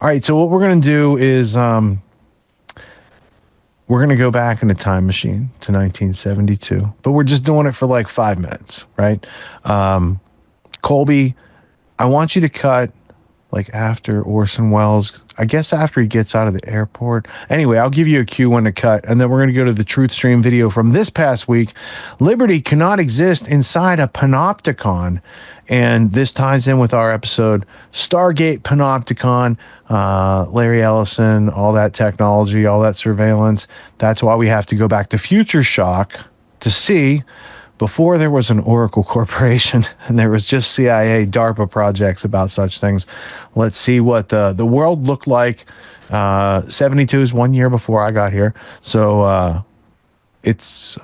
All right, so what we're going to do is we're going to go back in a time machine to 1972, but we're just doing it for like 5 minutes, right? Colby, I want you to cut like after Orson Welles, I guess after he gets out of the airport. Anyway, I'll give you a cue when to cut, and then we're going to go to the Truth Stream video from this past week. Liberty cannot exist inside a Panopticon, and this ties in with our episode, Stargate Panopticon, Larry Ellison, all that technology, all that surveillance. That's why we have to go back to Future Shock to see. Before there was an Oracle Corporation and there was just CIA, DARPA projects about such things. Let's see what the world looked like. 72 is 1 year before I got here. So it's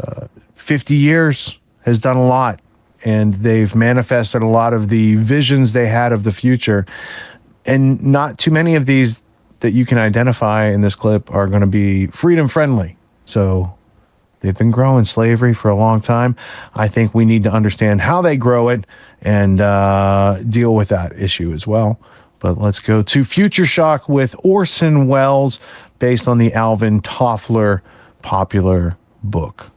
50 years has done a lot, and they've manifested a lot of the visions they had of the future. And not too many of these that you can identify in this clip are going to be freedom friendly. So they've been growing slavery for a long time. I think we need to understand how they grow it and deal with that issue as well. But let's go to Future Shock with Orson Welles, based on the Alvin Toffler popular book.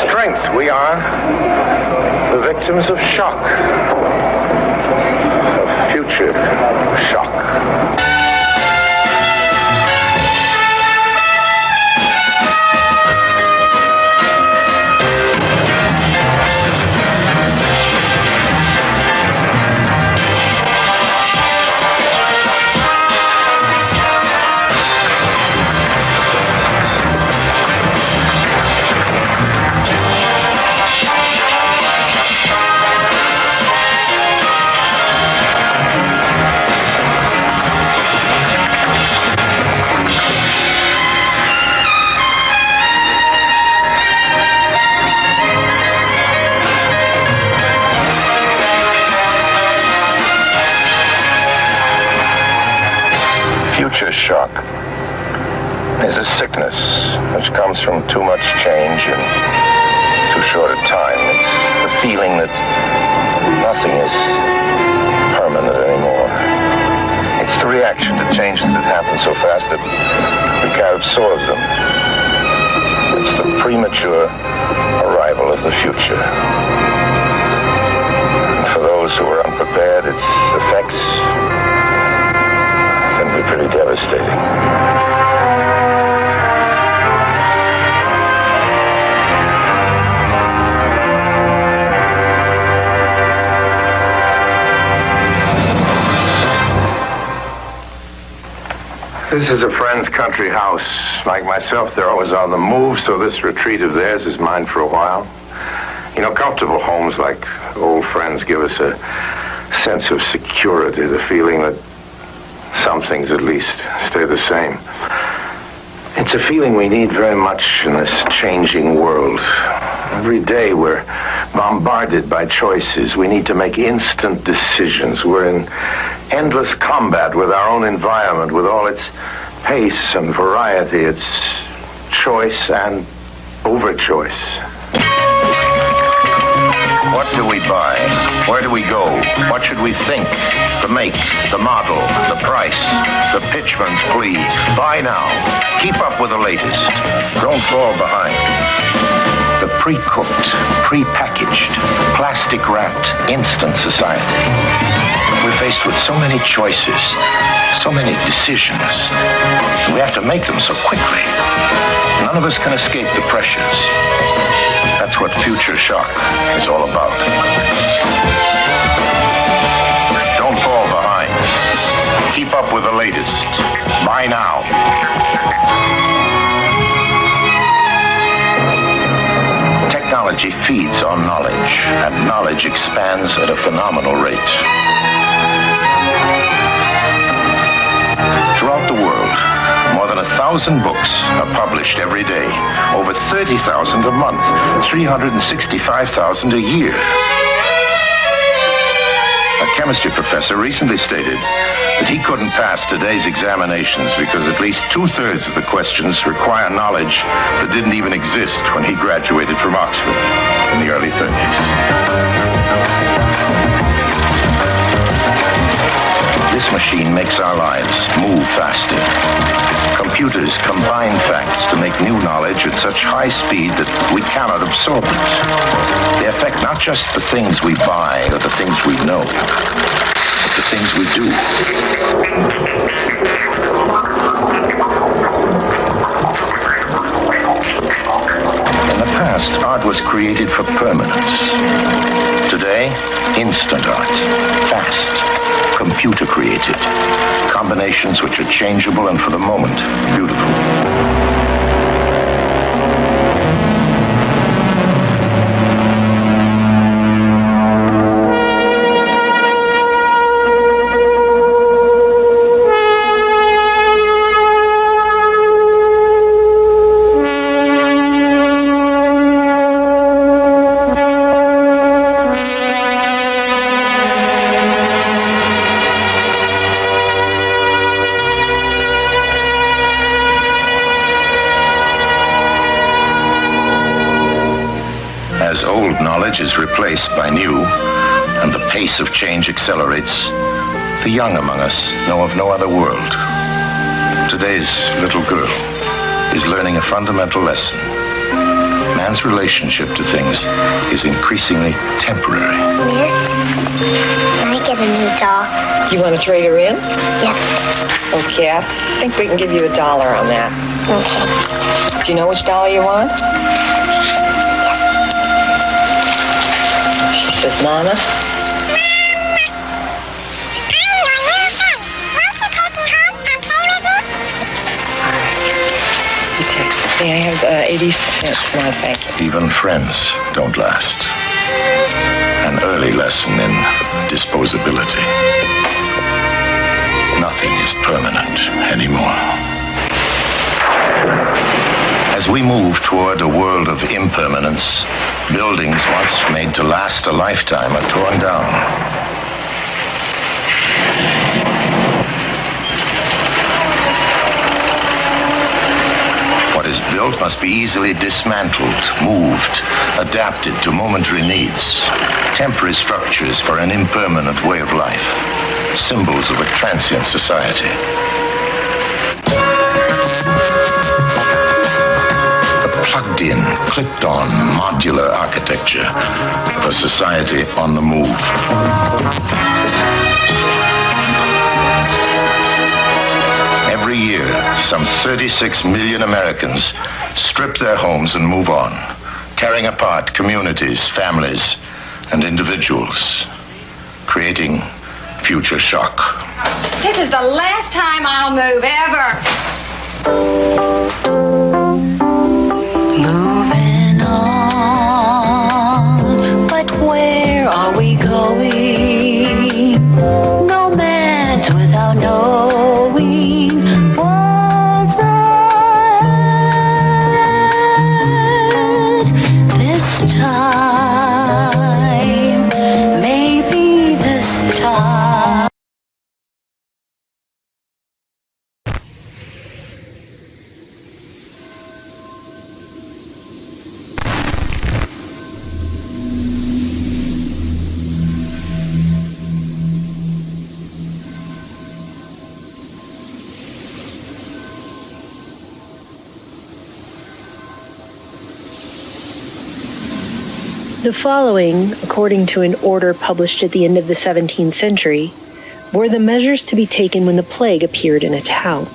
Strength. We are the victims of shock, of future shock. Future shock is a sickness which comes from too much change in too short a time. It's the feeling that nothing is permanent. permanent anymore. It's the reaction to changes that happen so fast that we can't absorb them. It's the premature arrival of the future. For those who are unprepared, its effects can be pretty devastating. This is a friend's country house. Like myself, they're always on the move, so this retreat of theirs is mine for a while. You know, comfortable homes like old friends give us a sense of security, the feeling that some things at least stay the same. It's a feeling we need very much in this changing world. Every day we're bombarded by choices. We need to make instant decisions. We're in endless combat with our own environment, with all its pace and variety, its choice and overchoice. What do we buy? Where do we go? What should we think? The make, the model, the price, the pitchman's plea. Buy now. Keep up with the latest. Don't fall behind. The pre-cooked, pre-packaged, plastic-wrapped, instant society. We're faced with so many choices, so many decisions. And we have to make them so quickly. None of us can escape the pressures. That's what future shock is all about. Don't fall behind. Keep up with the latest. Buy now. Technology feeds on knowledge, and knowledge expands at a phenomenal rate. Throughout the world, more than 1,000 books are published every day, over 30,000 a month, 365,000 a year. A chemistry professor recently stated that he couldn't pass today's examinations because at least 2/3 of the questions require knowledge that didn't even exist when he graduated from Oxford in the early 30s. This machine makes our lives move faster. Computers combine facts to make new knowledge at such high speed that we cannot absorb it. They affect not just the things we buy or the things we know, but the things we do. In the past, art was created for permanence. Today, instant art, fast, computer created. Combinations which are changeable and for the moment, beautiful. As old knowledge is replaced by new, and the pace of change accelerates, the young among us know of no other world. Today's little girl is learning a fundamental lesson. Man's relationship to things is increasingly temporary. Miss, can I get a new doll? You want to trade her in? Yes. Okay, I think we can give you $1 on that. Okay. Do you know which doll you want? She says, Mama. May I have 80 cents, my thank you. Even friends don't last. An early lesson in disposability. Nothing is permanent anymore. As we move toward a world of impermanence, buildings once made to last a lifetime are torn down. What is built must be easily dismantled, moved, adapted to momentary needs, temporary structures for an impermanent way of life, symbols of a transient society. A plugged-in, clipped-on, modular architecture for society on the move. Every year, some 36 million Americans strip their homes and move on, tearing apart communities, families, and individuals, creating future shock. This is the last time I'll move ever. Moving on, but where are we going? Nomads without knowing what's ahead. This time, maybe this time. The following, according to an order published at the end of the 17th century, were the measures to be taken when the plague appeared in a town.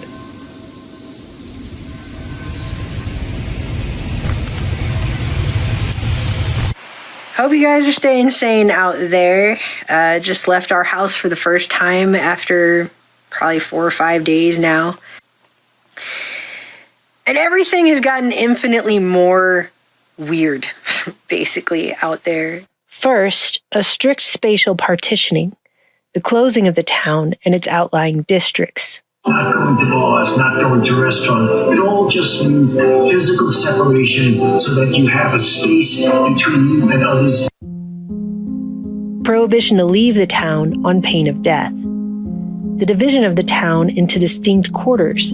Hope you guys are staying sane out there. Just left our house for the first time after probably 4 or 5 days now. And everything has gotten infinitely more weird, basically, out there. First, a strict spatial partitioning, the closing of the town and its outlying districts. Not going to bars, not going to restaurants. It all just means physical separation so that you have a space between you and others. Prohibition to leave the town on pain of death. The division of the town into distinct quarters,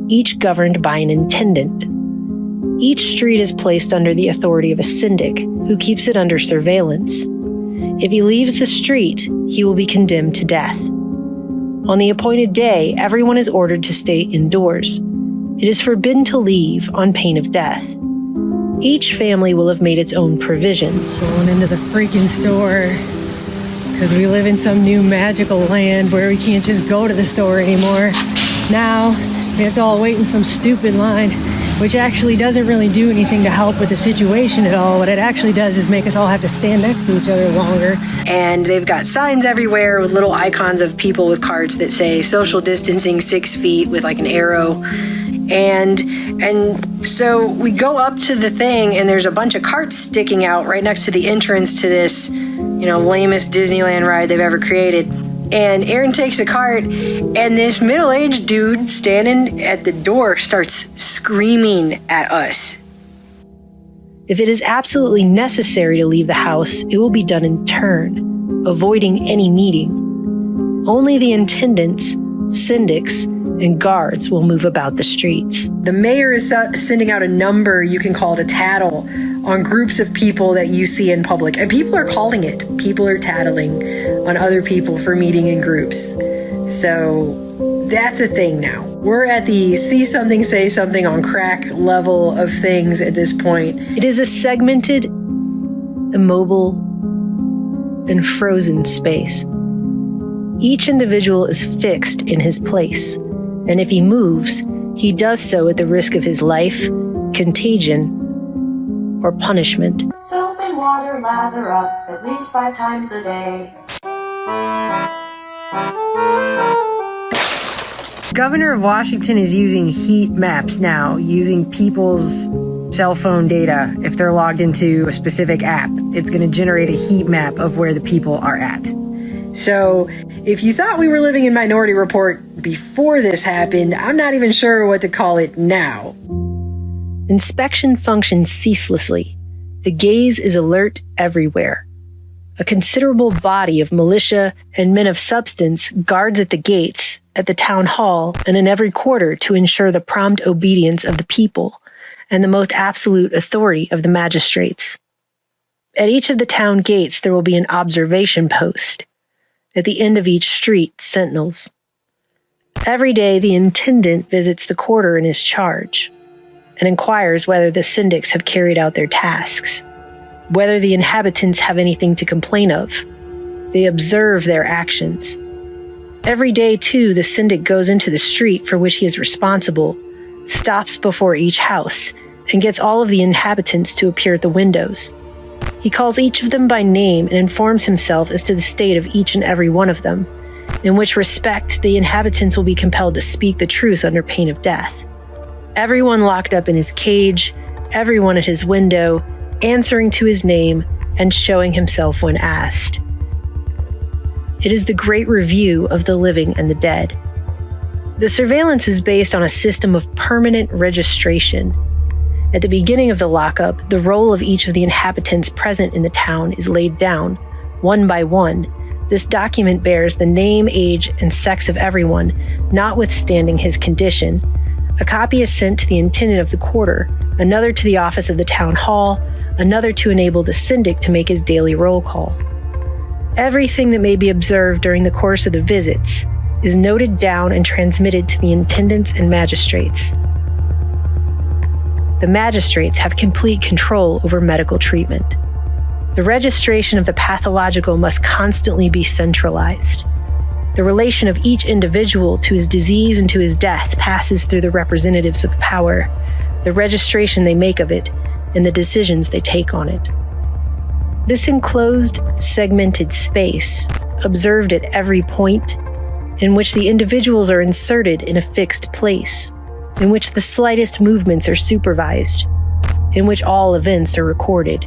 each governed by an intendant. Each street is placed under the authority of a syndic, who keeps it under surveillance. If he leaves the street, he will be condemned to death. On the appointed day, everyone is ordered to stay indoors. It is forbidden to leave on pain of death. Each family will have made its own provisions. Going into the freaking store, because we live in some new magical land where we can't just go to the store anymore. Now, we have to all wait in some stupid line, which actually doesn't really do anything to help with the situation at all. What it actually does is make us all have to stand next to each other longer. And they've got signs everywhere with little icons of people with cards that say social distancing 6 feet with like an arrow. And so we go up to the thing and there's a bunch of carts sticking out right next to the entrance to this, lamest Disneyland ride they've ever created. And Aaron takes a cart, and this middle-aged dude standing at the door starts screaming at us. If it is absolutely necessary to leave the house, it will be done in turn, avoiding any meeting. Only the intendants, syndics, and guards will move about the streets. The mayor is sending out a number, you can call it a tattle, on groups of people that you see in public. And people are calling it. People are tattling on other people for meeting in groups. So that's a thing now. We're at the see something, say something on crack level of things at this point. It is a segmented, immobile, and frozen space. Each individual is fixed in his place, and if he moves, he does so at the risk of his life, contagion, or punishment. Soap and water lather up at least 5 times a day. Governor of Washington is using heat maps now, using people's cell phone data. If they're logged into a specific app, it's going to generate a heat map of where the people are at. So if you thought we were living in Minority Report before this happened, I'm not even sure what to call it now. Inspection functions ceaselessly. The gaze is alert everywhere. A considerable body of militia and men of substance guards at the gates, at the town hall, and in every quarter to ensure the prompt obedience of the people and the most absolute authority of the magistrates. At each of the town gates, there will be an observation post. At the end of each street, sentinels. Every day, the intendant visits the quarter in his charge and inquires whether the syndics have carried out their tasks, whether the inhabitants have anything to complain of. They observe their actions. Every day, too, the syndic goes into the street for which he is responsible, stops before each house, and gets all of the inhabitants to appear at the windows. He calls each of them by name and informs himself as to the state of each and every one of them, in which respect the inhabitants will be compelled to speak the truth under pain of death. Everyone locked up in his cage, everyone at his window, answering to his name and showing himself when asked. It is the great review of the living and the dead. The surveillance is based on a system of permanent registration. At the beginning of the lockup, the role of each of the inhabitants present in the town is laid down, one by one. This document bears the name, age, and sex of everyone, notwithstanding his condition. A copy is sent to the intendant of the quarter, another to the office of the town hall, another to enable the syndic to make his daily roll call. Everything that may be observed during the course of the visits is noted down and transmitted to the intendants and magistrates. The magistrates have complete control over medical treatment. The registration of the pathological must constantly be centralized. The relation of each individual to his disease and to his death passes through the representatives of power, the registration they make of it, and the decisions they take on it. This enclosed, segmented space, observed at every point, in which the individuals are inserted in a fixed place, in which the slightest movements are supervised, in which all events are recorded,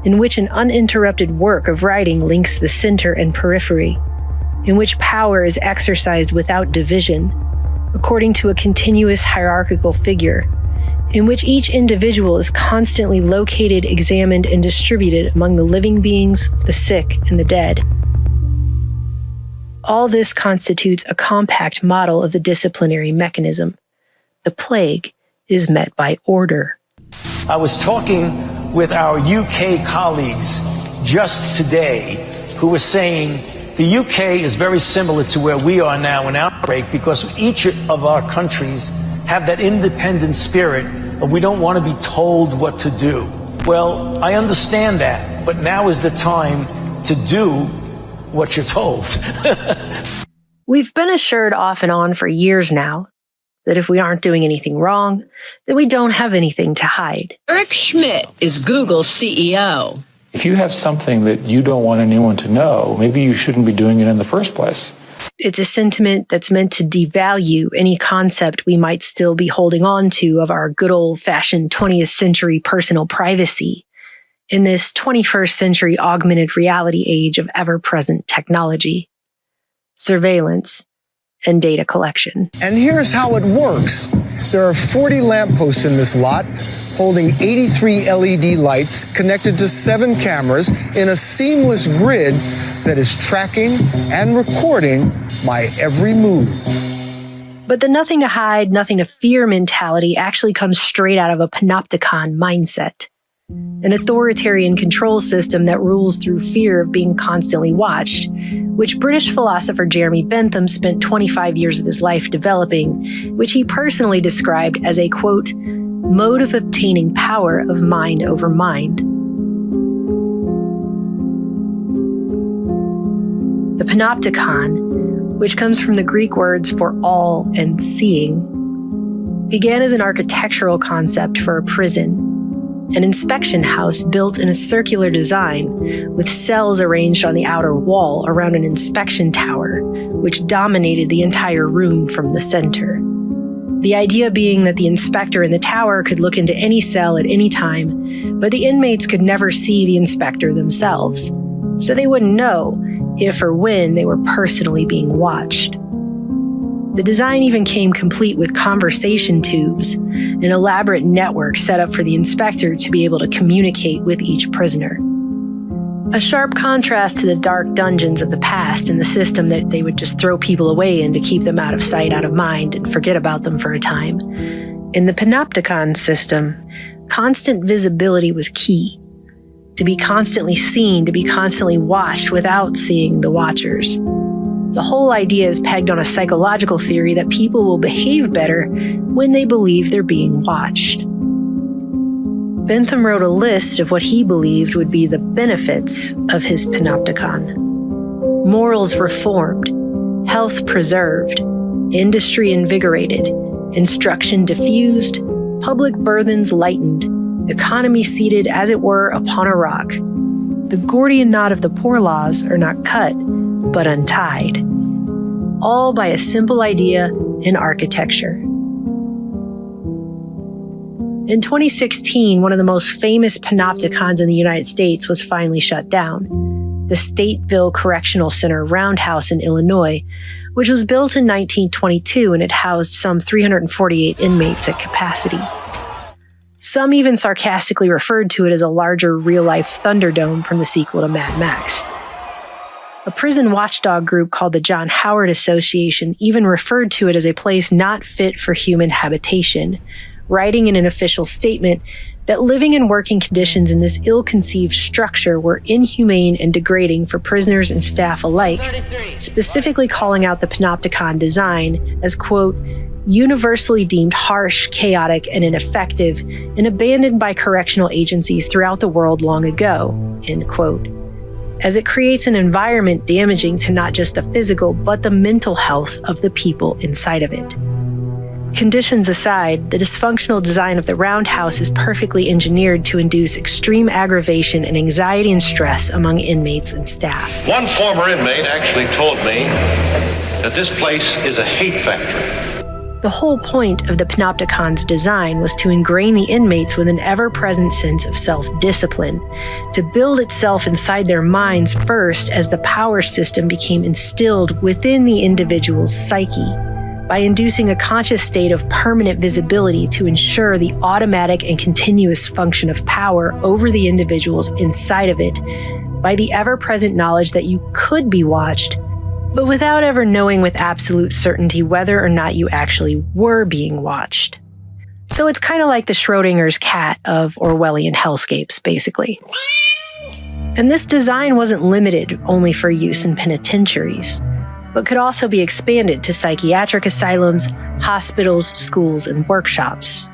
in which an uninterrupted work of writing links the center and periphery, in which power is exercised without division, according to a continuous hierarchical figure, in which each individual is constantly located, examined, and distributed among the living beings, the sick, and the dead. All this constitutes a compact model of the disciplinary mechanism. The plague is met by order. I was talking with our UK colleagues just today who were saying the UK is very similar to where we are now in outbreak because each of our countries have that independent spirit of we don't want to be told what to do. Well, I understand that, but now is the time to do what you're told. We've been assured off and on for years now that if we aren't doing anything wrong, then we don't have anything to hide. Eric Schmidt is Google's CEO. If you have something that you don't want anyone to know, maybe you shouldn't be doing it in the first place. It's a sentiment that's meant to devalue any concept we might still be holding on to of our good old-fashioned 20th century personal privacy in this 21st century augmented reality age of ever-present technology, surveillance, and data collection. And here's how it works. There are 40 lampposts in this lot, holding 83 LED lights connected to 7 cameras in a seamless grid that is tracking and recording my every move. But the nothing to hide, nothing to fear mentality actually comes straight out of a Panopticon mindset. An authoritarian control system that rules through fear of being constantly watched, which British philosopher Jeremy Bentham spent 25 years of his life developing, which he personally described as a, quote, mode of obtaining power of mind over mind. The Panopticon, which comes from the Greek words for all and seeing, began as an architectural concept for a prison, an inspection house built in a circular design with cells arranged on the outer wall around an inspection tower, which dominated the entire room from the center. The idea being that the inspector in the tower could look into any cell at any time, but the inmates could never see the inspector themselves, so they wouldn't know if or when they were personally being watched. The design even came complete with conversation tubes, an elaborate network set up for the inspector to be able to communicate with each prisoner. A sharp contrast to the dark dungeons of the past and the system that they would just throw people away in to keep them out of sight, out of mind, and forget about them for a time. In the Panopticon system, constant visibility was key. to be constantly seen, to be constantly watched without seeing the watchers. The whole idea is pegged on a psychological theory that people will behave better when they believe they're being watched. Bentham wrote a list of what he believed would be the benefits of his Panopticon. Morals reformed, health preserved, industry invigorated, instruction diffused, public burthens lightened, economy seated as it were upon a rock. The Gordian knot of the poor laws are not cut, but untied. All by a simple idea in architecture. In 2016, one of the most famous Panopticons in the United States was finally shut down. The Stateville Correctional Center Roundhouse in Illinois, which was built in 1922 and it housed some 348 inmates at capacity. Some even sarcastically referred to it as a larger real-life Thunderdome from the sequel to Mad Max. A prison watchdog group called the John Howard Association even referred to it as a place not fit for human habitation, writing in an official statement that living and working conditions in this ill-conceived structure were inhumane and degrading for prisoners and staff alike, specifically calling out the Panopticon design as, quote, universally deemed harsh, chaotic, and ineffective, and abandoned by correctional agencies throughout the world long ago, end quote, as it creates an environment damaging to not just the physical, but the mental health of the people inside of it. Conditions aside, the dysfunctional design of the roundhouse is perfectly engineered to induce extreme aggravation and anxiety and stress among inmates and staff. One former inmate actually told me that this place is a hate factory. The whole point of the Panopticon's design was to ingrain the inmates with an ever-present sense of self-discipline, to build itself inside their minds first as the power system became instilled within the individual's psyche, by inducing a conscious state of permanent visibility to ensure the automatic and continuous function of power over the individuals inside of it, by the ever-present knowledge that you could be watched, but without ever knowing with absolute certainty whether or not you actually were being watched. So it's kind of like the Schrodinger's cat of Orwellian hellscapes, basically. And this design wasn't limited only for use in penitentiaries, but could also be expanded to psychiatric asylums, hospitals, schools, and workshops.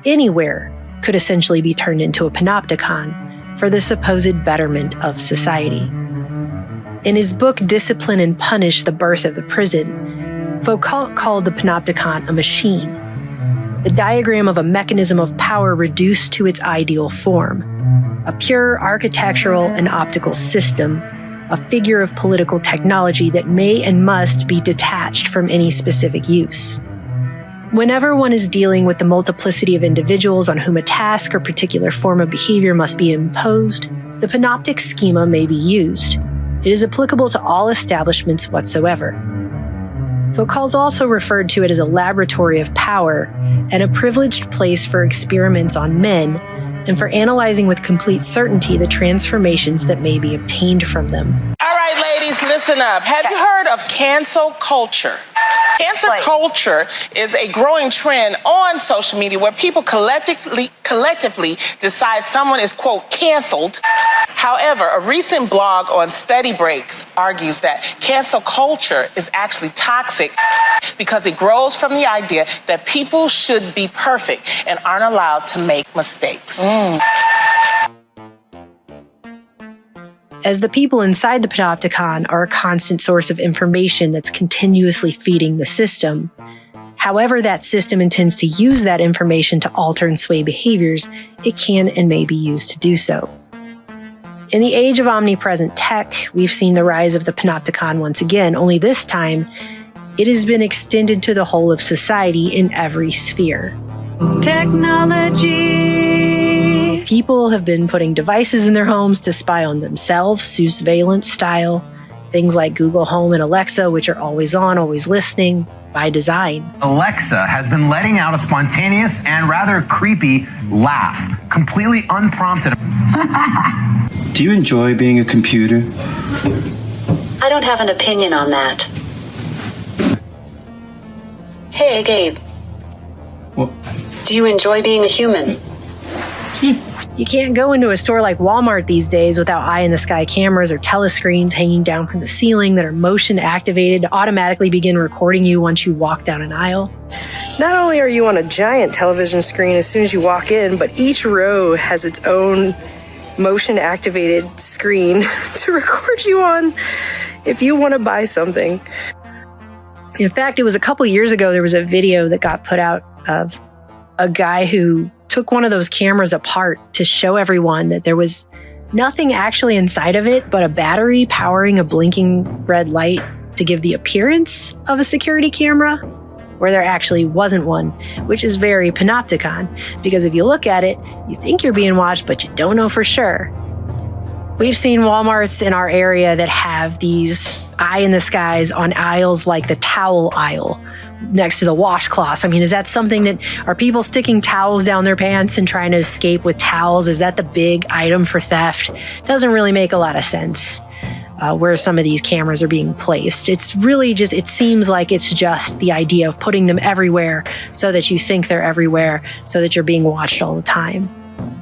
Anywhere could essentially be turned into a Panopticon for the supposed betterment of society. In his book Discipline and Punish: The Birth of the Prison, Foucault called the Panopticon a machine, the diagram of a mechanism of power reduced to its ideal form, a pure architectural and optical system, a figure of political technology that may and must be detached from any specific use. Whenever one is dealing with the multiplicity of individuals on whom a task or particular form of behavior must be imposed, the panoptic schema may be used. It is applicable to all establishments whatsoever. Foucault also referred to it as a laboratory of power and a privileged place for experiments on men and for analyzing with complete certainty the transformations that may be obtained from them. All right, ladies, listen up. Have you heard of cancel culture? Cancel culture is a growing trend on social media where people collectively decide someone is, quote, canceled. However, a recent blog on Study Breaks argues that cancel culture is actually toxic because it grows from the idea that people should be perfect and aren't allowed to make mistakes. As the people inside the Panopticon are a constant source of information that's continuously feeding the system, however that system intends to use that information to alter and sway behaviors, it can and may be used to do so. In the age of omnipresent tech, we've seen the rise of the Panopticon once again, only this time, it has been extended to the whole of society in every sphere. Technology! People have been putting devices in their homes to spy on themselves, surveillance style. Things like Google Home and Alexa, which are always on, always listening, by design. Alexa has been letting out a spontaneous and rather creepy laugh, completely unprompted. Do you enjoy being a computer? I don't have an opinion on that. Hey, Gabe. What? Do you enjoy being a human? You can't go into a store like Walmart these days without eye-in-the-sky cameras or telescreens hanging down from the ceiling that are motion activated to automatically begin recording you once you walk down an aisle. Not only are you on a giant television screen as soon as you walk in, but each row has its own motion-activated screen to record you on if you want to buy something. In fact, it was a couple years ago, there was a video that got put out of a guy who took one of those cameras apart to show everyone that there was nothing actually inside of it but a battery powering a blinking red light to give the appearance of a security camera, where there actually wasn't one, which is very Panopticon, because if you look at it, you think you're being watched, but you don't know for sure. We've seen Walmarts in our area that have these eye-in-the-skies on aisles like the towel aisle next to the washcloths. I mean, is that something that, are people sticking towels down their pants and trying to escape with towels? Is that the big item for theft? Doesn't really make a lot of sense where some of these cameras are being placed. It's really just, it seems like it's just the idea of putting them everywhere so that you think they're everywhere, so that you're being watched all the time.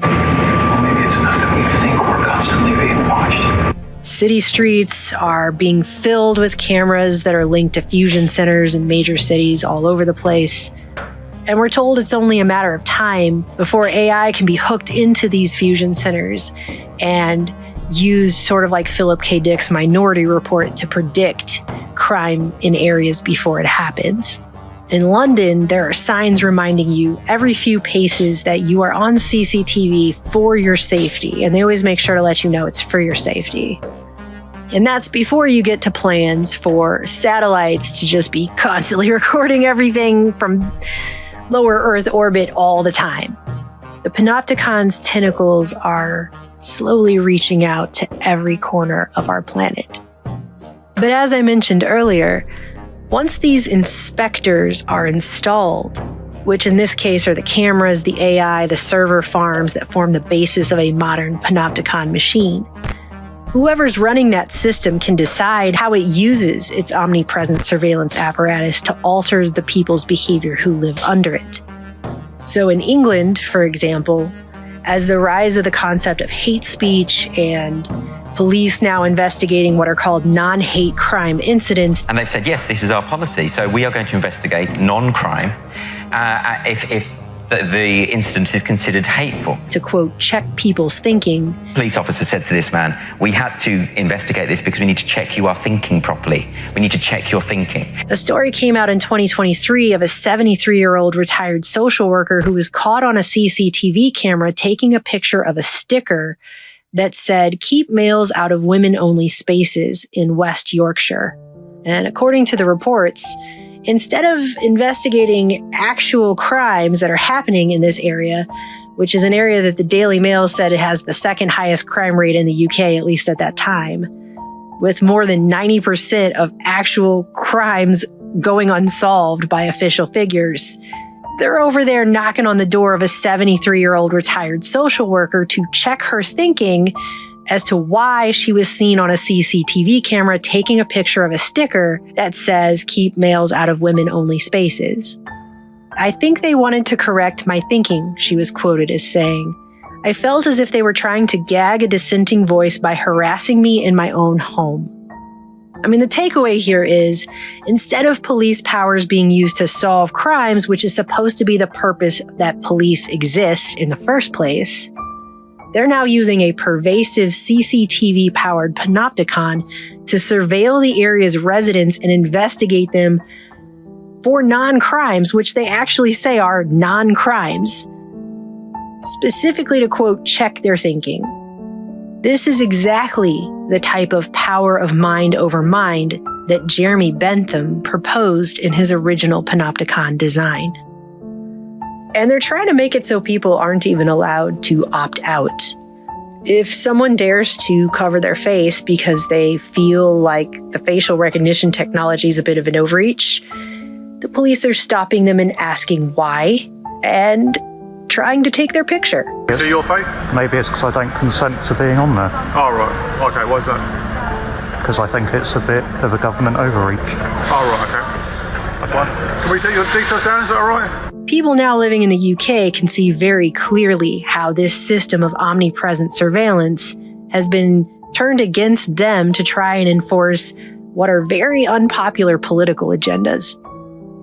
Well, maybe it's enough that we think we're constantly being watched. City streets are being filled with cameras that are linked to fusion centers in major cities all over the place. And we're told it's only a matter of time before AI can be hooked into these fusion centers and use sort of like Philip K. Dick's Minority Report to predict crime in areas before it happens. In London, there are signs reminding you every few paces that you are on CCTV for your safety, and they always make sure to let you know it's for your safety. And that's before you get to plans for satellites to just be constantly recording everything from lower Earth orbit all the time. The Panopticon's tentacles are slowly reaching out to every corner of our planet. But as I mentioned earlier, once these inspectors are installed, which in this case are the cameras, the AI, the server farms that form the basis of a modern Panopticon machine, whoever's running that system can decide how it uses its omnipresent surveillance apparatus to alter the people's behavior who live under it. So in England, for example, as the rise of the concept of hate speech and police now investigating what are called non-hate crime incidents. And they've said, yes, this is our policy. So we are going to investigate non-crime if the incident is considered hateful. To quote, check people's thinking. Police officer said to this man, we had to investigate this because we need to check you are thinking properly. We need to check your thinking. A story came out in 2023 of a 73-year-old retired social worker who was caught on a CCTV camera taking a picture of a sticker that said, keep males out of women-only spaces in West Yorkshire. And according to the reports, instead of investigating actual crimes that are happening in this area, which is an area that the Daily Mail said it has the second highest crime rate in the UK, at least at that time, with more than 90% of actual crimes going unsolved by official figures, they're over there knocking on the door of a 73-year-old retired social worker to check her thinking as to why she was seen on a CCTV camera taking a picture of a sticker that says, keep males out of women-only spaces. I think they wanted to correct my thinking, she was quoted as saying. I felt as if they were trying to gag a dissenting voice by harassing me in my own home. I mean, the takeaway here is, instead of police powers being used to solve crimes, which is supposed to be the purpose that police exist in the first place, they're now using a pervasive CCTV-powered Panopticon to surveil the area's residents and investigate them for non-crimes, which they actually say are non-crimes, specifically to, quote, check their thinking. This is exactly the type of power of mind over mind that Jeremy Bentham proposed in his original Panopticon design. And they're trying to make it so people aren't even allowed to opt out. If someone dares to cover their face because they feel like the facial recognition technology is a bit of an overreach, the police are stopping them and asking why, and trying to take their picture. To your face? Maybe it's because I don't consent to being on there. Oh, right. Okay, why's that? Because I think it's a bit of a government overreach. Oh, right, okay. I one. Can we take your details down? Is that all right? People now living in the UK can see very clearly how this system of omnipresent surveillance has been turned against them to try and enforce what are very unpopular political agendas.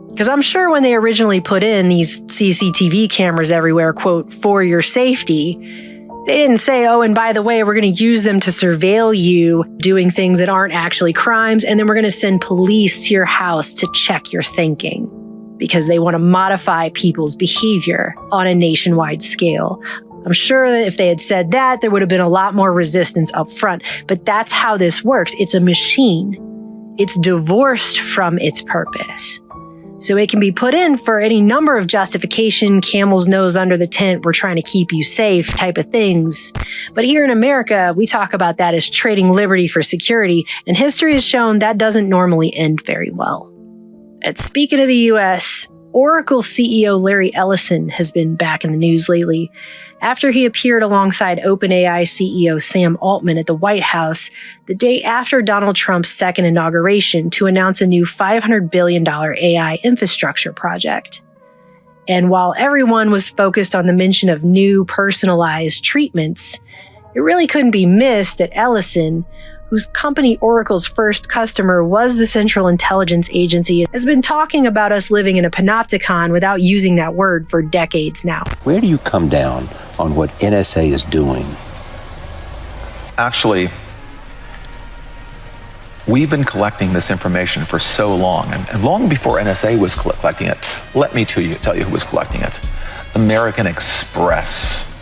Because I'm sure when they originally put in these CCTV cameras everywhere, quote, for your safety, they didn't say, oh, and by the way, we're going to use them to surveil you doing things that aren't actually crimes, and then we're going to send police to your house to check your thinking, because they want to modify people's behavior on a nationwide scale. I'm sure that if they had said that, there would have been a lot more resistance up front, but that's how this works. It's a machine. It's divorced from its purpose. So it can be put in for any number of justification, camel's nose under the tent, we're trying to keep you safe type of things. But here in America, we talk about that as trading liberty for security, and history has shown that doesn't normally end very well. And speaking of the US, Oracle CEO Larry Ellison has been back in the news lately after he appeared alongside OpenAI CEO Sam Altman at the White House the day after Donald Trump's second inauguration to announce a new $500 billion AI infrastructure project. And while everyone was focused on the mention of new personalized treatments, it really couldn't be missed that Ellison, whose company Oracle's first customer was the Central Intelligence Agency, has been talking about us living in a panopticon without using that word for decades now. Where do you come down on what NSA is doing? Actually, we've been collecting this information for so long, and long before NSA was collecting it. Let me tell you who was collecting it. American Express,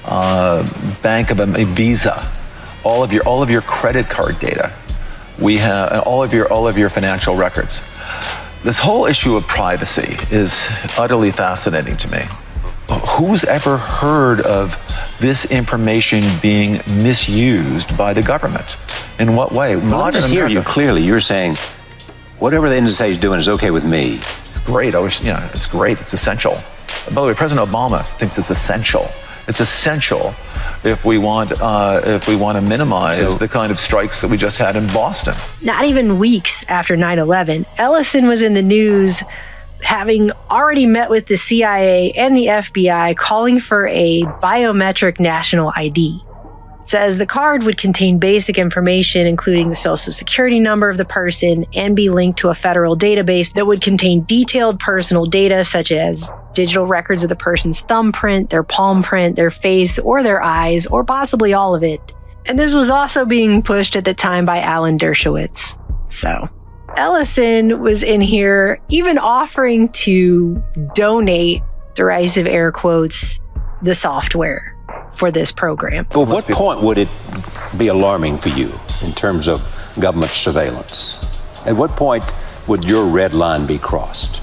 Bank of Visa, all of your credit card data. We have all of your financial records. This whole issue of privacy is utterly fascinating to me. Who's ever heard of this information being misused by the government? In what way? Well, I just hear you clearly. You're saying whatever the NSA is doing is okay with me. It's great. It's great. It's essential. By the way, President Obama thinks it's essential. It's essential if we want to minimize the kind of strikes that we just had in Boston. Not even weeks after 9/11, Ellison was in the news having already met with the CIA and the FBI calling for a biometric national ID. It says the card would contain basic information, including the social security number of the person, and be linked to a federal database that would contain detailed personal data such as digital records of the person's thumbprint, their palm print, their face, or their eyes, or possibly all of it. And this was also being pushed at the time by Alan Dershowitz. So Ellison was in here even offering to donate, derisive air quotes, the software for this program. But what point would it be alarming for you in terms of government surveillance? At what point would your red line be crossed?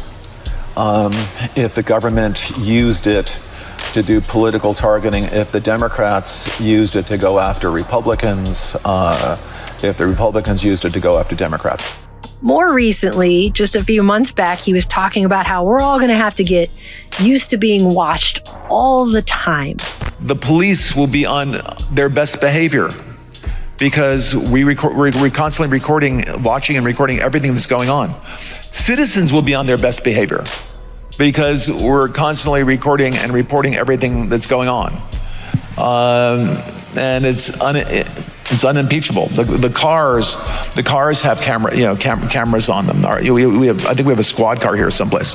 If the government used it to do political targeting, if the Democrats used it to go after Republicans, if the Republicans used it to go after Democrats. More recently, just a few months back, he was talking about how we're all going to have to get used to being watched all the time. The police will be on their best behavior because we're constantly watching and recording everything that's going on. Citizens will be on their best behavior because we're constantly recording and reporting everything that's going on. And it's unimpeachable. The cars have cameras on them. I think we have a squad car here someplace.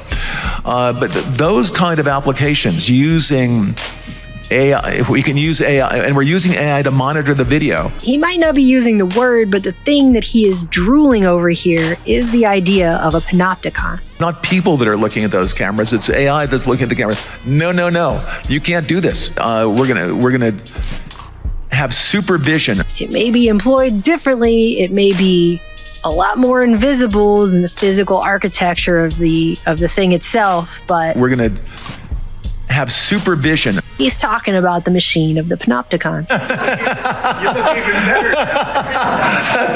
But those kind of applications using AI, if we can use AI, and we're using AI to monitor the video. He might not be using the word, but the thing that he is drooling over here is the idea of a panopticon. Not people that are looking at those cameras, it's AI that's looking at the camera. No, you can't do this. We're gonna have supervision. It may be employed differently, it may be a lot more invisible than the physical architecture of the thing itself, but we're gonna have supervision. He's talking about the machine of the Panopticon. You look even better.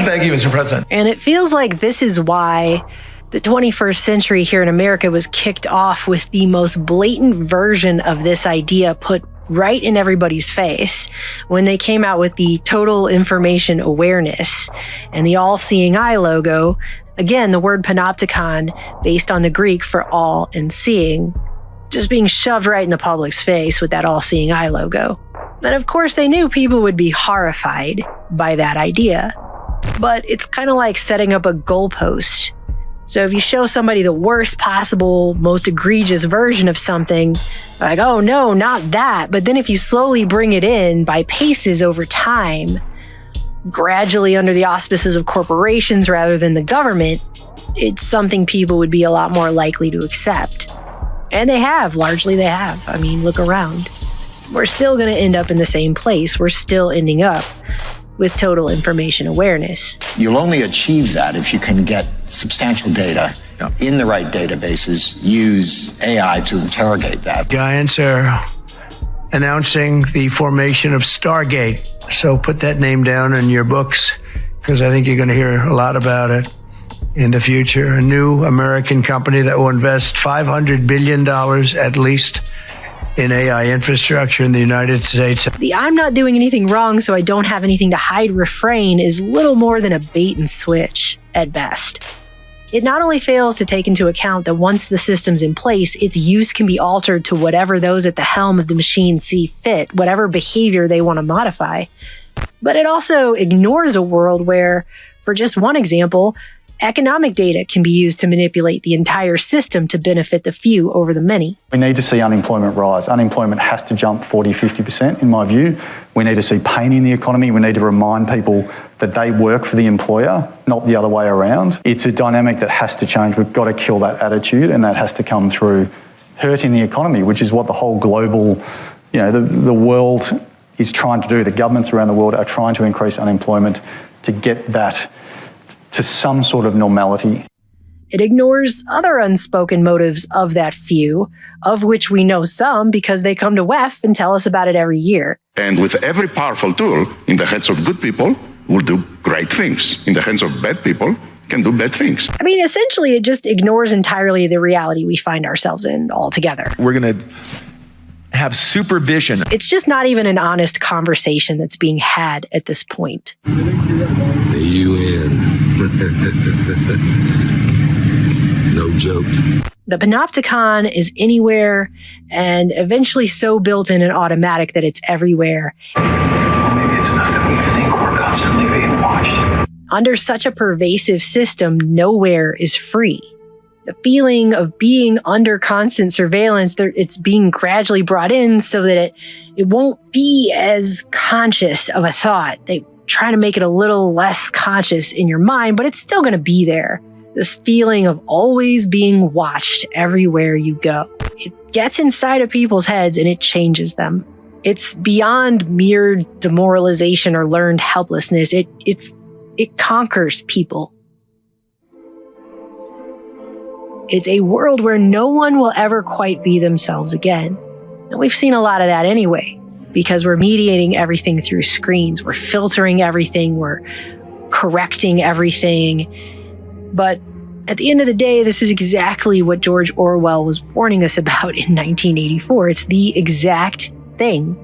Thank you, Mr. President. And it feels like this is why the 21st century here in America was kicked off with the most blatant version of this idea put right in everybody's face when they came out with the total information awareness and the all-seeing eye logo Again, the word Panopticon, based on the Greek for all and seeing, just being shoved right in the public's face with that all-seeing eye logo. And of course, they knew people would be horrified by that idea. But it's kind of like setting up a goalpost. So if you show somebody the worst possible, most egregious version of something, like, oh no, not that. But then if you slowly bring it in by paces over time, gradually under the auspices of corporations rather than the government, it's something people would be a lot more likely to accept. And they have, largely they have. I mean, look around. We're still going to end up in the same place. We're still ending up with total information awareness. You'll only achieve that if you can get substantial data in the right databases, use AI to interrogate that. Giants are announcing the formation of Stargate. So put that name down in your books, because I think you're going to hear a lot about it in the future. A new American company that will invest $500 billion at least in AI infrastructure in the United States. The "I'm not doing anything wrong, so I don't have anything to hide" refrain is little more than a bait and switch at best. It not only fails to take into account that once the system's in place, its use can be altered to whatever those at the helm of the machine see fit, whatever behavior they want to modify, but it also ignores a world where, for just one example, economic data can be used to manipulate the entire system to benefit the few over the many. We need to see unemployment rise. Unemployment has to jump 40-50%, in my view. We need to see pain in the economy. We need to remind people that they work for the employer, not the other way around. It's a dynamic that has to change. We've got to kill that attitude, and that has to come through hurting the economy, which is what the whole global, the world is trying to do. The governments around the world are trying to increase unemployment to get that to some sort of normality. It ignores other unspoken motives of that few, of which we know some because they come to WEF and tell us about it every year. And with every powerful tool in the hands of good people, will do great things. In the hands of bad people, can do bad things. I mean, essentially, it just ignores entirely the reality we find ourselves in altogether. We're going to have supervision. It's just not even an honest conversation that's being had at this point. The UN. No joke. The Panopticon is anywhere and eventually so built in and automatic that it's everywhere. Maybe it's enough that we think we're constantly being watched. Under such a pervasive system, nowhere is free. The feeling of being under constant surveillance, it's being gradually brought in so that it won't be as conscious of a thought. They try to make it a little less conscious in your mind, but it's still going to be there. This feeling of always being watched everywhere you go. It gets inside of people's heads and it changes them. It's beyond mere demoralization or learned helplessness. It conquers people. It's a world where no one will ever quite be themselves again. And we've seen a lot of that anyway, because we're mediating everything through screens. We're filtering everything. We're correcting everything. But at the end of the day, this is exactly what George Orwell was warning us about in 1984. It's the exact thing.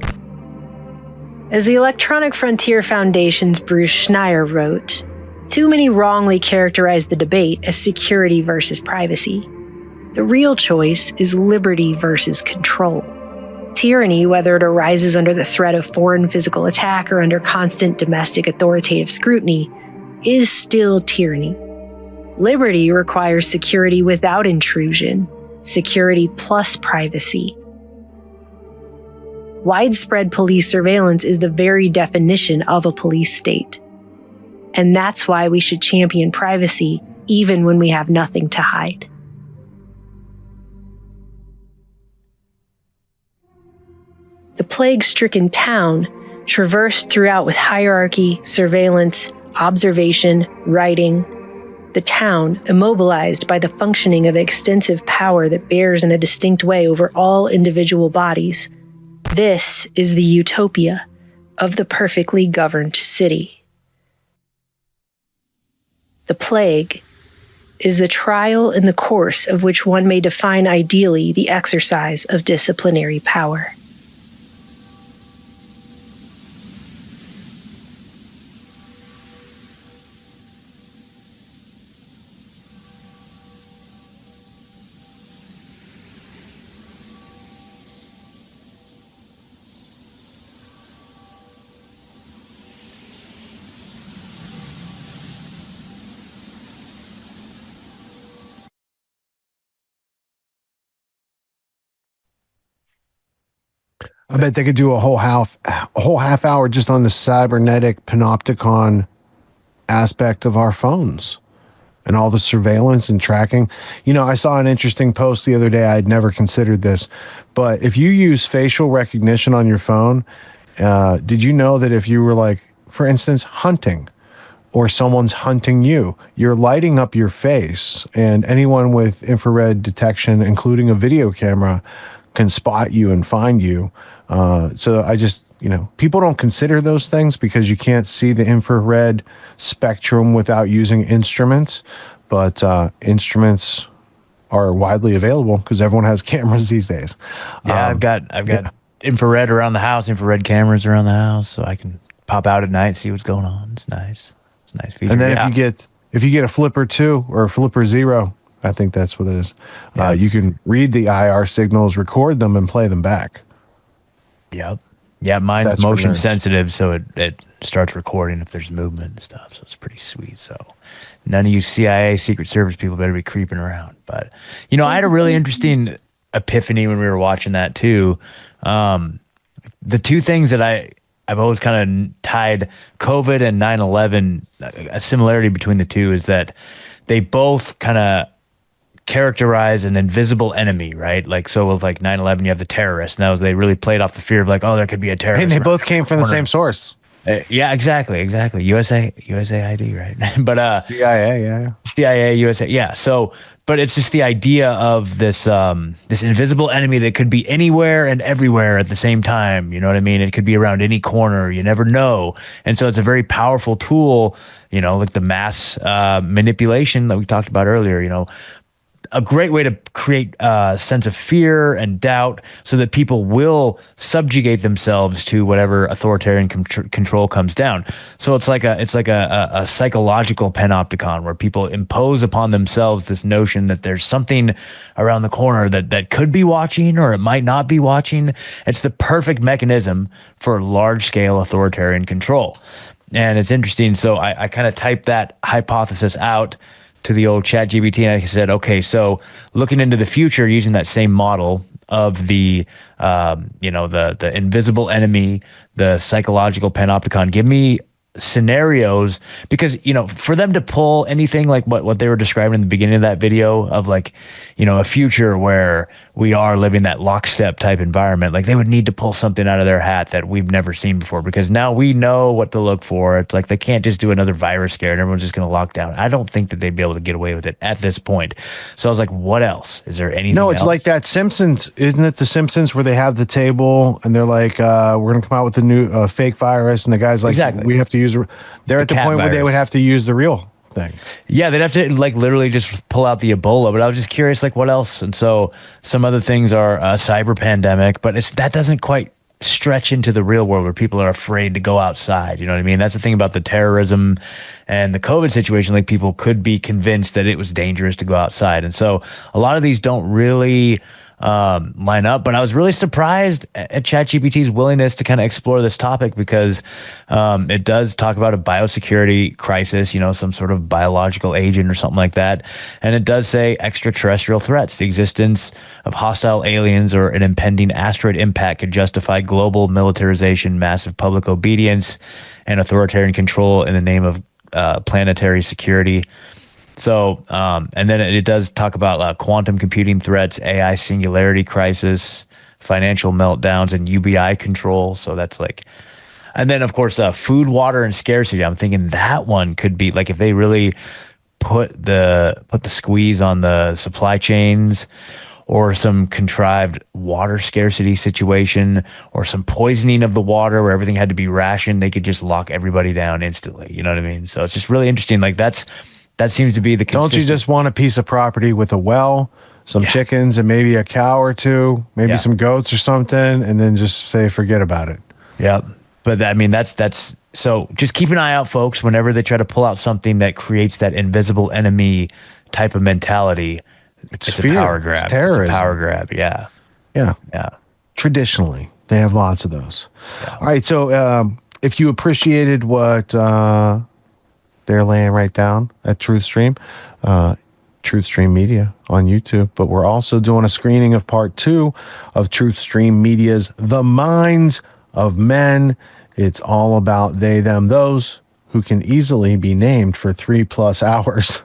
As the Electronic Frontier Foundation's Bruce Schneier wrote, too many wrongly characterize the debate as security versus privacy. The real choice is liberty versus control. Tyranny, whether it arises under the threat of foreign physical attack or under constant domestic authoritative scrutiny, is still tyranny. Liberty requires security without intrusion, security plus privacy. Widespread police surveillance is the very definition of a police state. And that's why we should champion privacy even when we have nothing to hide. The plague-stricken town, traversed throughout with hierarchy, surveillance, observation, writing. The town, immobilized by the functioning of extensive power that bears in a distinct way over all individual bodies. This is the utopia of the perfectly governed city. The plague is the trial in the course of which one may define ideally the exercise of disciplinary power. I bet they could do a whole half hour just on the cybernetic Panopticon aspect of our phones and all the surveillance and tracking. You know, I saw an interesting post the other day. I'd never considered this, but if you use facial recognition on your phone, did you know that if you were, like, for instance, hunting, or someone's hunting you, you're lighting up your face, and anyone with infrared detection, including a video camera, can spot you and find you. So I just, you know, people don't consider those things because you can't see the infrared spectrum without using instruments, but instruments are widely available because everyone has cameras these days. Yeah, I've got infrared around the house, infrared cameras around the house, so I can pop out at night and see what's going on. It's nice. It's a nice feature. And then if you get a Flipper 2 or a Flipper 0, I think that's what it is. You can read the IR signals, record them, and play them back. Yep. Yeah, mine's That's motion for nerds. sensitive, so it starts recording if there's movement and stuff. So it's pretty sweet. So none of you CIA Secret Service people better be creeping around. But, you know, I had a really interesting epiphany when we were watching that too. The two things that I've always kind of tied COVID and 9/11, a similarity between the two is that they both kind of characterize an invisible enemy, right? Like, so with like 9/11, you have the terrorists. And they really played off the fear of like, oh, there could be a terrorist. And they both came from the same source. Yeah, exactly. USAID, right? But CIA, USA, yeah. So, but it's just the idea of this this invisible enemy that could be anywhere and everywhere at the same time. You know what I mean? It could be around any corner. You never know. And so it's a very powerful tool. You know, like the mass manipulation that we talked about earlier. You know, a great way to create a sense of fear and doubt so that people will subjugate themselves to whatever authoritarian control comes down. So it's like a psychological panopticon where people impose upon themselves this notion that there's something around the corner that could be watching or it might not be watching. It's the perfect mechanism for large-scale authoritarian control. And it's interesting. So I kind of typed that hypothesis out to the old ChatGPT, and I said, okay, so looking into the future using that same model of the the invisible enemy, the psychological panopticon, give me scenarios, because, you know, for them to pull anything like what they were describing in the beginning of that video of, like, you know, a future where we are living that lockstep type environment, like they would need to pull something out of their hat that we've never seen before, because now we know what to look for. It's like they can't just do another virus scare and everyone's just going to lock down. I don't think that they'd be able to get away with it at this point. So I was like, what else? Is there anything No, it's else? like that Simpsons, isn't it? The Simpsons, where they have the table and they're like, we're going to come out with a new fake virus, and the guy's like, Exactly. we have to use. They're at the point where they would have to use the real thing. Yeah, they'd have to like literally just pull out the Ebola. But I was just curious, like, what else? And so some other things are a cyber pandemic, but that doesn't quite stretch into the real world where people are afraid to go outside. You know what I mean? That's the thing about the terrorism and the COVID situation. Like, people could be convinced that it was dangerous to go outside. And so a lot of these don't really line up, but I was really surprised at ChatGPT's willingness to kind of explore this topic, because it does talk about a biosecurity crisis, you know, some sort of biological agent or something like that. And it does say extraterrestrial threats, the existence of hostile aliens or an impending asteroid impact could justify global militarization, massive public obedience, and authoritarian control in the name of planetary security. So, and then it does talk about quantum computing threats, AI singularity crisis, financial meltdowns, and UBI control. So that's like, and then of course, food, water, and scarcity. I'm thinking that one could be like, if they really put the squeeze on the supply chains, or some contrived water scarcity situation, or some poisoning of the water where everything had to be rationed, they could just lock everybody down instantly. You know what I mean? So it's just really interesting. Like, that seems to be the consistent. Don't you just want a piece of property with a well, some chickens, and maybe a cow or two, maybe some goats or something, and then just say, forget about it? Yeah. But I mean, that's so just keep an eye out, folks, whenever they try to pull out something that creates that invisible enemy type of mentality. It's a power grab. It's terrorism. It's a power grab. Yeah. Yeah. Yeah. Traditionally, they have lots of those. Yeah. All right. So if you appreciated what they're laying right down at Truth Stream, Truth Stream Media on YouTube, but we're also doing a screening of part 2 of Truth Stream Media's The Minds of Men. It's all about they, them, those who can easily be named for 3+ hours.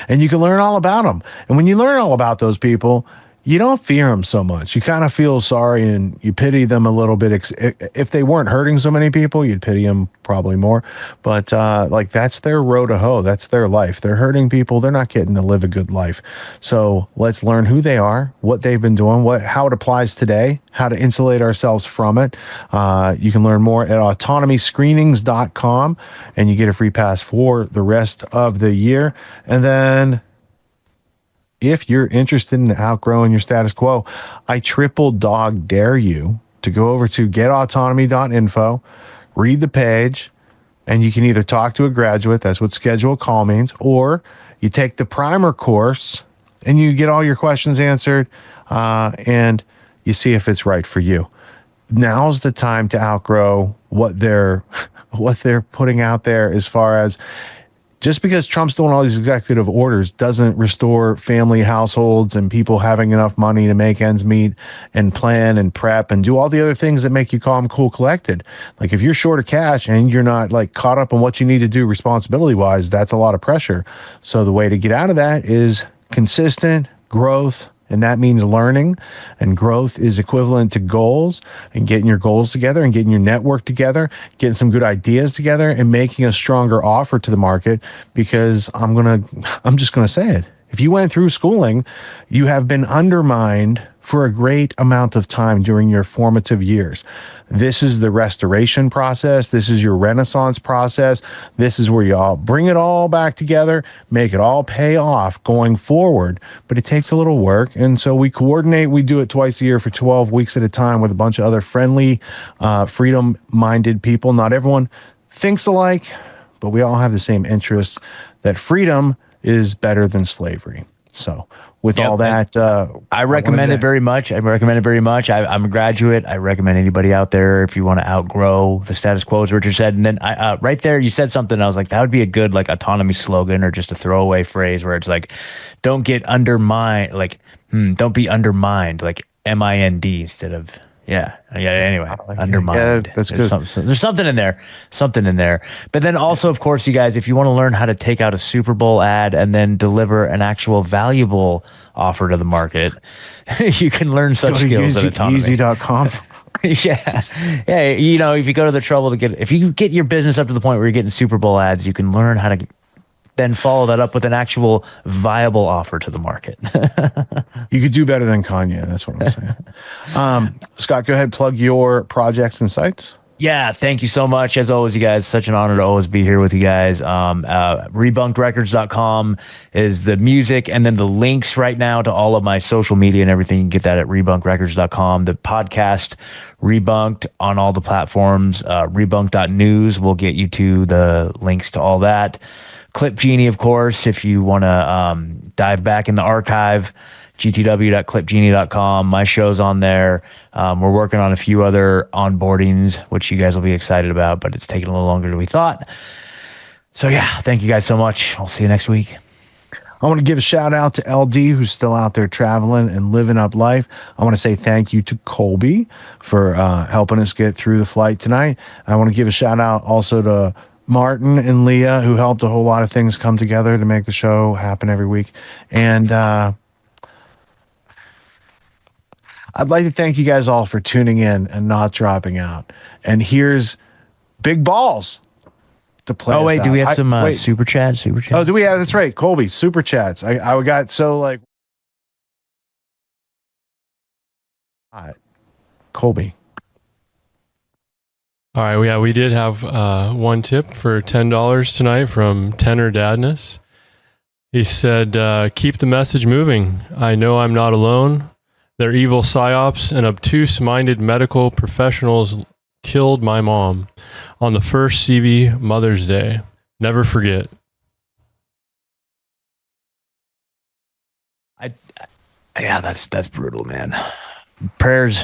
And you can learn all about them. And when you learn all about those people, you don't fear them so much. You kind of feel sorry and you pity them a little bit. If they weren't hurting so many people, you'd pity them probably more. But like, that's their road to hoe. That's their life. They're hurting people. They're not getting to live a good life. So let's learn who they are, what they've been doing, how it applies today, how to insulate ourselves from it. You can learn more at autonomyscreenings.com, and you get a free pass for the rest of the year. And then, if you're interested in outgrowing your status quo, I triple dog dare you to go over to getautonomy.info, read the page, and you can either talk to a graduate, that's what schedule a call means, or you take the primer course and you get all your questions answered, and you see if it's right for you. Now's the time to outgrow what they're putting out there, as far as, just because Trump's doing all these executive orders doesn't restore family households and people having enough money to make ends meet and plan and prep and do all the other things that make you calm, cool, collected. Like, if you're short of cash and you're not like caught up on what you need to do responsibility wise, that's a lot of pressure. So the way to get out of that is consistent growth. And that means learning, and growth is equivalent to goals, and getting your goals together and getting your network together, getting some good ideas together, and making a stronger offer to the market. Because I'm just gonna say it. If you went through schooling, you have been undermined for a great amount of time during your formative years. This is the restoration process. This is your renaissance process. This is where you all bring it all back together, make it all pay off going forward. But it takes a little work. And so we coordinate. We do it twice a year for 12 weeks at a time with a bunch of other friendly, freedom-minded people. Not everyone thinks alike, but we all have the same interests, that freedom is better than slavery. So with all that, I recommend it very much. I'm a graduate. I recommend anybody out there, if you want to outgrow the status quo, as Richard said. And then right there, you said something. I was like, that would be a good like autonomy slogan, or just a throwaway phrase where it's like, don't get undermined. Like, don't be undermined. Like MIND instead of. Yeah. Anyway, undermined. Yeah, that's good. There's something in there. But then also, of course, you guys, if you want to learn how to take out a Super Bowl ad and then deliver an actual valuable offer to the market, you can learn such skills at Autonomy. Easy.com. Yeah. You know, if you go to the trouble if you get your business up to the point where you're getting Super Bowl ads, you can learn how to then follow that up with an actual viable offer to the market. You could do better than Kanye. That's what I'm saying. Scott, go ahead, plug your projects and sites. Yeah, thank you so much. As always, you guys, such an honor to always be here with you guys. Rebunkedrecords.com is the music, and then the links right now to all of my social media and everything. You can get that at rebunkedrecords.com. The podcast Rebunked on all the platforms. Rebunked.news will get you to the links to all that. Clip Genie, of course, if you want to dive back in the archive, gtw.clipgenie.com. My show's on there. We're working on a few other onboardings, which you guys will be excited about, but it's taking a little longer than we thought. So yeah, thank you guys so much. I'll see you next week. I want to give a shout out to LD, who's still out there traveling and living up life. I want to say thank you to Colby for helping us get through the flight tonight. I want to give a shout out also to Martin and Leah, who helped a whole lot of things come together to make the show happen every week. And I'd like to thank you guys all for tuning in and not dropping out. And here's Big Balls to play. Oh, wait, do we have some wait. super chats? Oh, do we have? That's right. Colby, super chats. I got so like. All right. Colby. All right, we did have one tip for $10 tonight from Tenor Dadness. He said, keep the message moving. I know I'm not alone. Their evil psyops and obtuse-minded medical professionals killed my mom on the first CV Mother's Day. Never forget. Yeah, that's brutal, man. Prayers.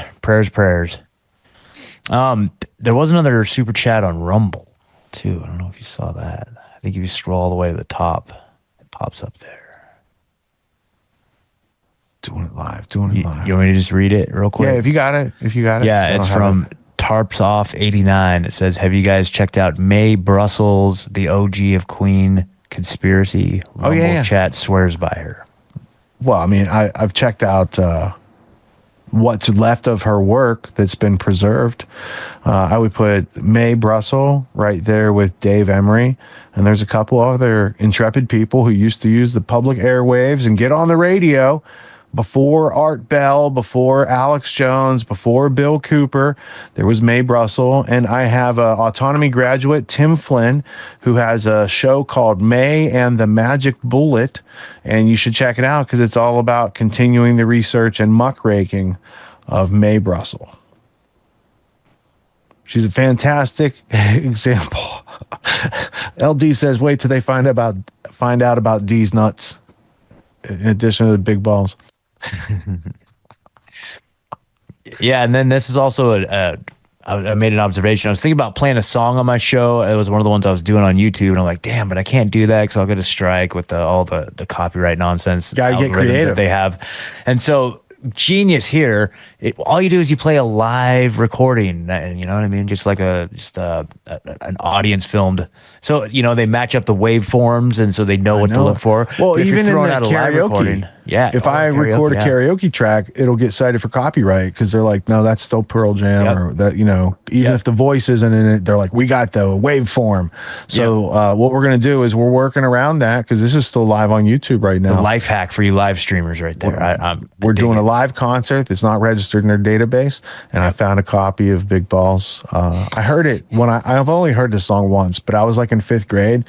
There was another super chat on Rumble too. I don't know if you saw that. I think if you scroll all the way to the top, it pops up there. Doing it live. You want me to just read it real quick? Yeah, if you got it. Yeah, it's from Tarps Off 89. It says, have you guys checked out Mae Brussels, the OG of Queen Conspiracy? Rumble Chat swears by her. Well, I mean, I've checked out what's left of her work that's been preserved. I would put Mae Brussels right there with Dave Emery. And there's a couple other intrepid people who used to use the public airwaves and get on the radio before Art Bell, before Alex Jones, before Bill Cooper. There was Mae Brussels. And I have a Autonomy graduate, Tim Flynn, who has a show called Mae and the Magic Bullet. And you should check it out because it's all about continuing the research and muckraking of Mae Brussels. She's a fantastic example. LD says, wait till they find out about D's nuts in addition to the big balls. Yeah, and then this is also I made an observation. I was thinking about playing a song on my show. It was one of the ones I was doing on YouTube, and I'm like, damn, but I can't do that because I'll get a strike with all the copyright nonsense. Gotta get creative that they have. And so genius here, all you do is you play a live recording, and you know what I mean, just like an audience filmed. So they match up the waveforms, and so they know what to look for. Well, but even in the karaoke, if I record a karaoke track, it'll get cited for copyright because they're like, no, that's still Pearl Jam, or that even if the voice isn't in it, they're like, we got the waveform. So what we're gonna do is we're working around that because this is still live on YouTube right now. The life hack for you live streamers right there. We're doing a live concert that's not registered in their database, and I found a copy of Big Balls. I heard it when I've only heard this song once, but I was like in 5th grade,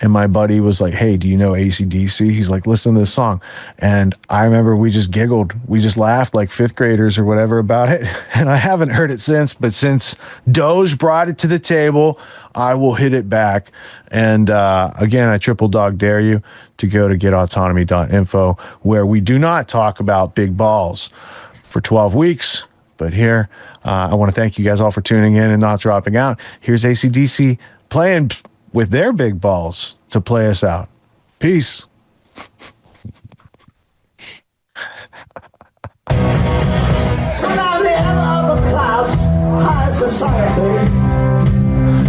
and my buddy was like, hey, do you know AC/DC? He's like, listen to this song. And I remember we just giggled. We just laughed like 5th graders or whatever about it. And I haven't heard it since, but since Doge brought it to the table, I will hit it back. And again, I triple dog dare you to go to getautonomy.info, where we do not talk about big balls for 12 weeks. But here, I want to thank you guys all for tuning in and not dropping out. Here's AC/DC playing with their big balls to play us out. Peace. When I'm the head of a class, high society,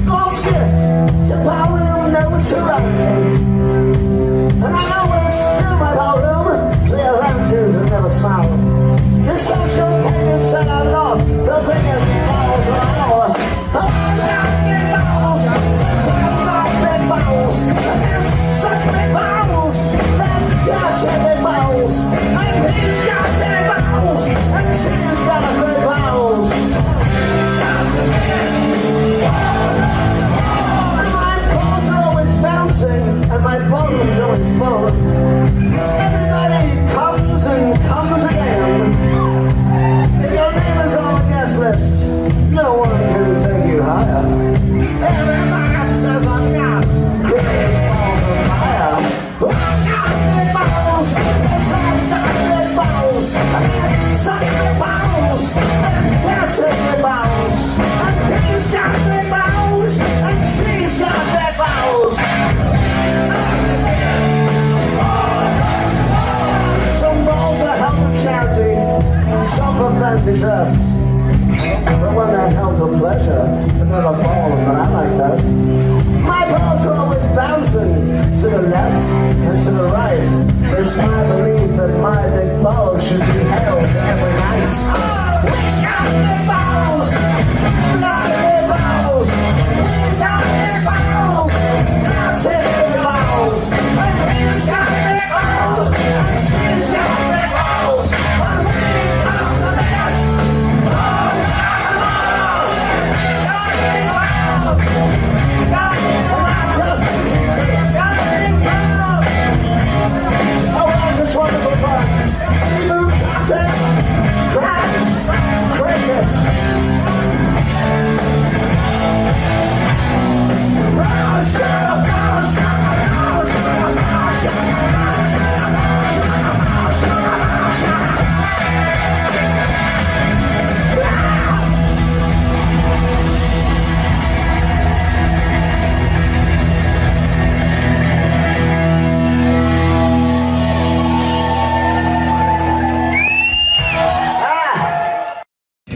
God's gift to power and notoriety. And I always fill my ballroom, clear lanterns and never smile. Your social papers said I'm not the biggest balls around. I got big balls, so I got big balls. And there's such big balls, they're dirty big balls. And he's got big balls, and she's got big balls. And my balls are always bouncing, and my bottom's always full. Everybody comes and comes again. If your name is on the guest list, no one can take you higher. Everybody says I'm not great balls of fire. I got big balls, yes I've got big balls. I got such big balls, and that's big balls. And he's got big balls, and she's got big balls. Some balls are held for charity, some for fancy dress. But when they're held for pleasure, they're the balls that I like best. My balls are always bouncing to the left and to the right. It's my belief that my big balls should be held every night. We got big balls! We got big balls! We got big balls! That's it, big balls! And he's got big balls! And she's got big balls! And we are the best balls of all! Got big balls! Got big balls! Just got big balls! Oh, that's just wonderful fun! Seafood cocktails! Crabs!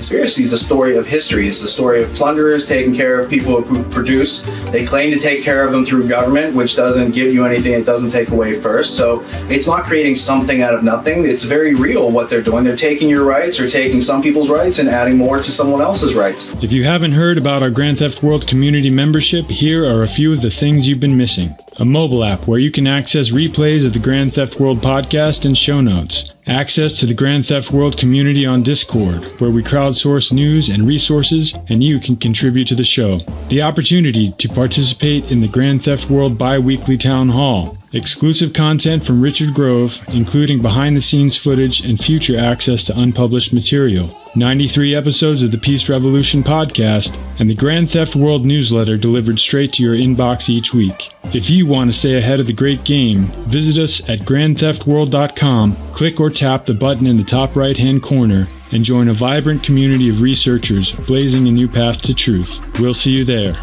conspiracy is the story of history. It's the story of plunderers taking care of people who produce. They claim to take care of them through government, which doesn't give you anything, it doesn't take away first. So it's not creating something out of nothing. It's very real what they're doing. They're taking your rights or taking some people's rights and adding more to someone else's rights. If you haven't heard about our Grand Theft World community membership, here are a few of the things you've been missing. A mobile app where you can access replays of the Grand Theft World podcast and show notes. Access to the Grand Theft World community on Discord, where we crowdsource news and resources, and you can contribute to the show. The opportunity to participate in the Grand Theft World bi-weekly town hall. Exclusive content from Richard Grove, including behind-the-scenes footage and future access to unpublished material. 93 episodes of the Peace Revolution podcast, and the Grand Theft World newsletter delivered straight to your inbox each week. If you want to stay ahead of the great game, visit us at grandtheftworld.com, click or tap the button in the top right-hand corner, and join a vibrant community of researchers blazing a new path to truth. We'll see you there.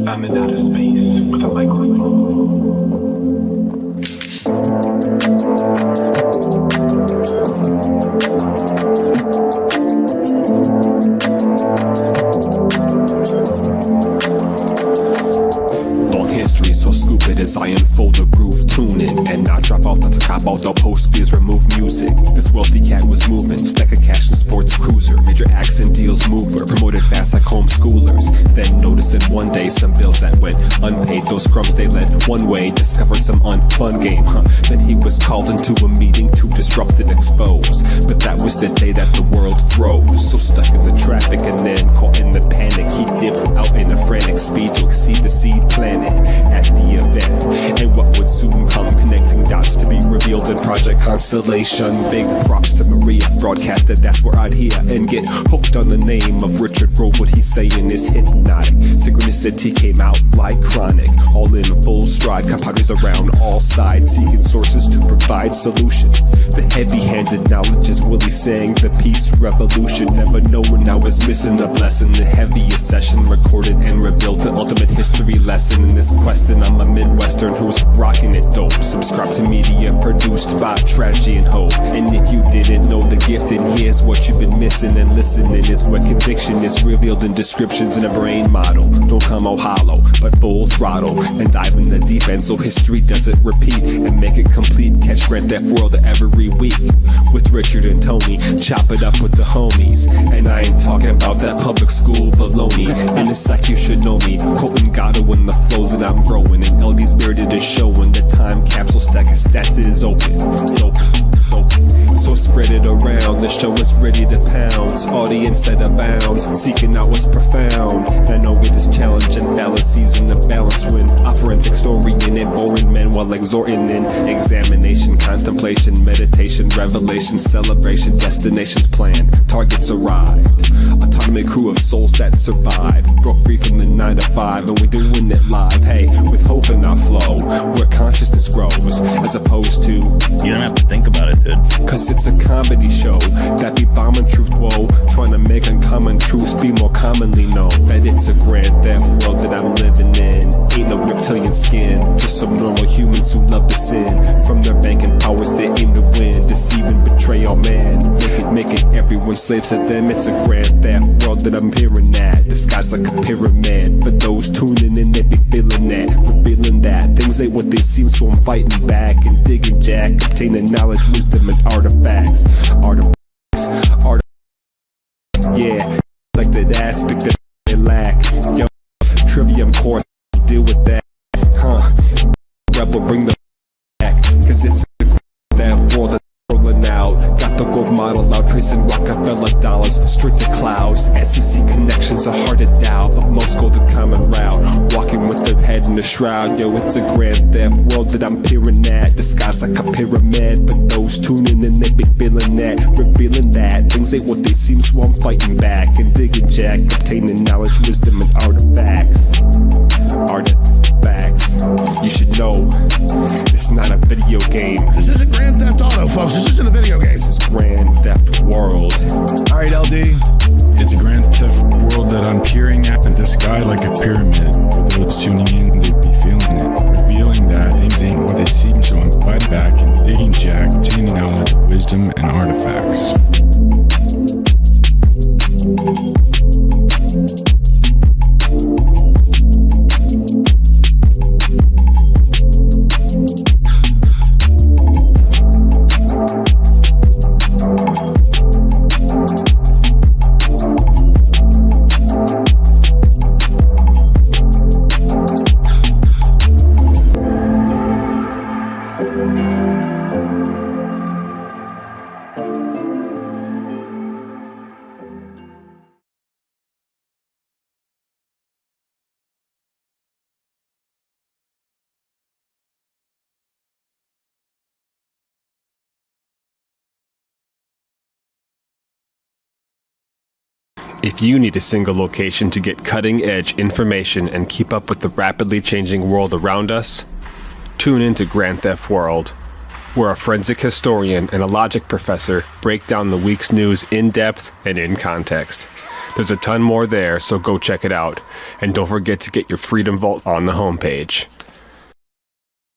I'm in outer space with a microphone. Long history, so stupid as I unfold a groove, tune in and not drop out. Not to cop out, the post beers remove music. This wealthy cat was moving, stack of cash and sports cruiser, major accent deals mover, promoted fast like homeschoolers. Then noticing one day some bills that went unpaid, those crumbs they led one way, discovered some unfun game, Then he was called into a meeting to disrupt and expose, but that was the day that the world froze. So stuck in the traffic and then caught in the panic, he dipped out in a frantic speed to exceed the seed planet at the event, and what would soon come, connecting dots to be revealed in Project Constellation. Big props to Maria, broadcasted, that's where I'd hear and get hooked on the name of Richard Grove. What he's saying is hypnotic, synchronicity came out like chronic, all in full stride, compadres around all sides, seeking sources to provide solution. The heavy-handed knowledge is Willie saying the peace revolution, never knowing I was missing a blessing. The heaviest session recorded and revealed the ultimate history lesson in this quest, and I'm a Midwestern who's rocking it dope. Subscribe to media produced by tragedy and hope, and if you didn't know the gift, and here's what you've been missing, and listening is where conviction is revealed in descriptions in a brain model. Don't come out hollow, but full throttle, and dive in the deep end so history doesn't repeat, and make it complete. Catch Grand Theft World every week with Richard and Tony, chop it up with the homies, and I ain't talking about that public school baloney. And it's like you should know me, quoting Gatto in the flow that I'm growing, and LD's bearded is showing the time capsule stack of stats is open. So spread it around, the show is ready to pounce, audience that abounds, seeking out what's profound. I know it is challenging fallacies in the balance when a forensic story in it, boring men while exhorting in examination, contemplation, meditation, revelation, celebration, destinations planned, targets arrived. Autonomy crew of souls that survive, broke free from the 9 to 5, and we're doing it live. Hey, with hope in our flow, where consciousness grows, as opposed to you don't have to think about it, dude. Cause it's a comedy show that be bombing truth, whoa, trying to make uncommon truths be more commonly known. That it's a Grand Theft World that I'm living in. Ain't no reptilian skin, just some normal humans who love to sin. From their banking powers they aim to win, deceive and betray all man. Make it everyone slaves to them. It's a Grand Theft World that I'm hearing at. The sky's like a pyramid. For those tuning in, they be feeling that, revealing that things ain't what they seem, so I'm fighting back and digging jack, obtaining knowledge, wisdom, and artifacts. Yeah, like that aspect that they lack. Yo, trivium course, deal with that, Rebel, bring the back, cause it's that world that's rolling out. Got the growth model out, tracing Rockefeller umbrella dollars, stricter clouds. SEC connections are hard to dial, but most go the common route. Walking with their head in the shroud, yo, it's a grand theft world that I'm peering at. Disguised like a pyramid, but those tuning in, they be feeling that. Revealing that things ain't what they seem, so I'm fighting back and digging jack, obtaining knowledge, wisdom, and artifacts. You should know, it's not a video game. This isn't Grand Theft Auto, folks. This isn't a video game. This is Grand Theft World. All right, LD. It's a Grand Theft World that I'm peering at in the sky like a pyramid. For those tuning in, they'd be feeling it. Revealing that things ain't what they seem, so I'm fighting back and digging jack, obtaining knowledge, wisdom, and artifacts. If you need a single location to get cutting-edge information and keep up with the rapidly changing world around us, tune into Grand Theft World, where a forensic historian and a logic professor break down the week's news in depth and in context. There's a ton more there, so go check it out. And don't forget to get your Freedom Vault on the homepage.